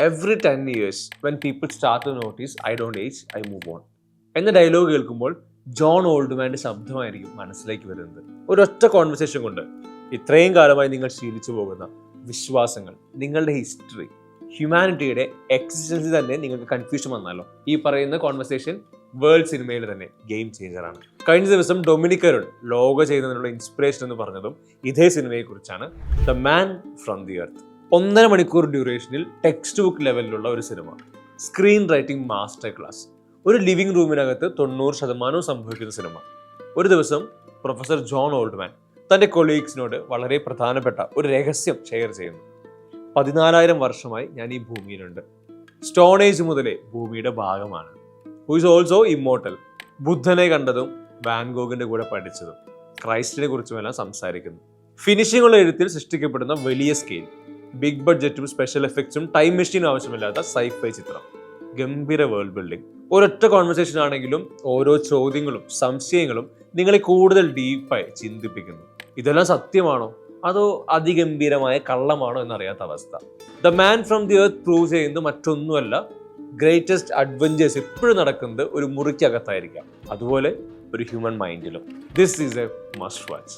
Every 10 years when people start to notice I don't age, I move on എന്ന dialogue കേൾക്കുമ്പോൾ John ഓൾഡ്മാൻ്റെ ശബ്ദമായിരിക്കും മനസ്സിലേക്ക് വരുന്നത്. ഒരൊറ്റ കോൺവെർസേഷൻ കൊണ്ട് ഇത്രയും കാലമായി നിങ്ങൾ ശീലിച്ചു പോകുന്ന വിശ്വാസങ്ങൾ, നിങ്ങളുടെ ഹിസ്റ്ററി, ഹ്യൂമാനിറ്റിയുടെ എക്സിസ്റ്റൻസി തന്നെ നിങ്ങൾക്ക് കൺഫ്യൂഷൻ വന്നാലോ? ഈ പറയുന്ന കോൺവെർസേഷൻ വേൾഡ് സിനിമയിൽ തന്നെ ഗെയിം ചേഞ്ചറാണ്. കഴിഞ്ഞ ദിവസം ഡൊമിനിക് അരുൺ ലോക ചെയ്യുന്നതിനുള്ള ഇൻസ്പിറേഷൻ എന്ന് പറഞ്ഞതും ഇതേ സിനിമയെക്കുറിച്ചാണ്. The man from the earth. 1.5 മണിക്കൂർ ഡ്യൂറേഷനിൽ ടെക്സ്റ്റ് ബുക്ക് ലെവലിലുള്ള ഒരു സിനിമ. Screen writing master class. ഒരു ലിവിംഗ് റൂമിനകത്ത് 90% സംഭവിക്കുന്ന സിനിമ. ഒരു ദിവസം പ്രൊഫസർ ജോൺ ഓൾഡ്മാൻ തൻ്റെ കൊളീഗ്സിനോട് വളരെ പ്രധാനപ്പെട്ട ഒരു രഹസ്യം ഷെയർ ചെയ്യുന്നു. 14,000 വർഷമായി ഞാൻ ഈ ഭൂമിയിലുണ്ട്. സ്റ്റോൺ ഏജ് മുതലേ ഭൂമിയുടെ ഭാഗമാണ്. Who is also immortal. ബുദ്ധനെ കണ്ടതും വാൻഗോഗിന്റെ കൂടെ പഠിച്ചതും ക്രൈസ്റ്റിനെ കുറിച്ചുമെല്ലാം സംസാരിക്കുന്നു. ഫിനിഷിംഗുള്ള എഴുത്തിൽ സൃഷ്ടിക്കപ്പെടുന്ന വലിയ സ്കെയിൽ, ബിഗ് ബഡ്ജറ്റും സ്പെഷ്യൽ എഫക്ട്സും ടൈം മെഷീനും ആവശ്യമില്ലാത്ത സൈഫൈ ചിത്രം, ഗംഭീര വേൾഡ് ബിൽഡിംഗ്. ഒരൊറ്റ കോൺവെർസേഷൻ ആണെങ്കിലും ഓരോ ചോദ്യങ്ങളും സംശയങ്ങളും നിങ്ങളെ കൂടുതൽ ഡീപ്പായി ചിന്തിപ്പിക്കുന്നു. ഇതെല്ലാം സത്യമാണോ അതോ അതിഗംഭീരമായ കള്ളമാണോ എന്നറിയാത്ത അവസ്ഥ. The man from the earth prove ചെയ്യുന്നത് മറ്റൊന്നുമല്ല, ഗ്രേറ്റസ്റ്റ് അഡ്വഞ്ചേഴ്സ് എപ്പോഴും നടക്കുന്നത് ഒരു മുറിക്കകത്തായിരിക്കാം, അതുപോലെ ഒരു ഹ്യൂമൻ മൈൻഡിലും. This is a must watch.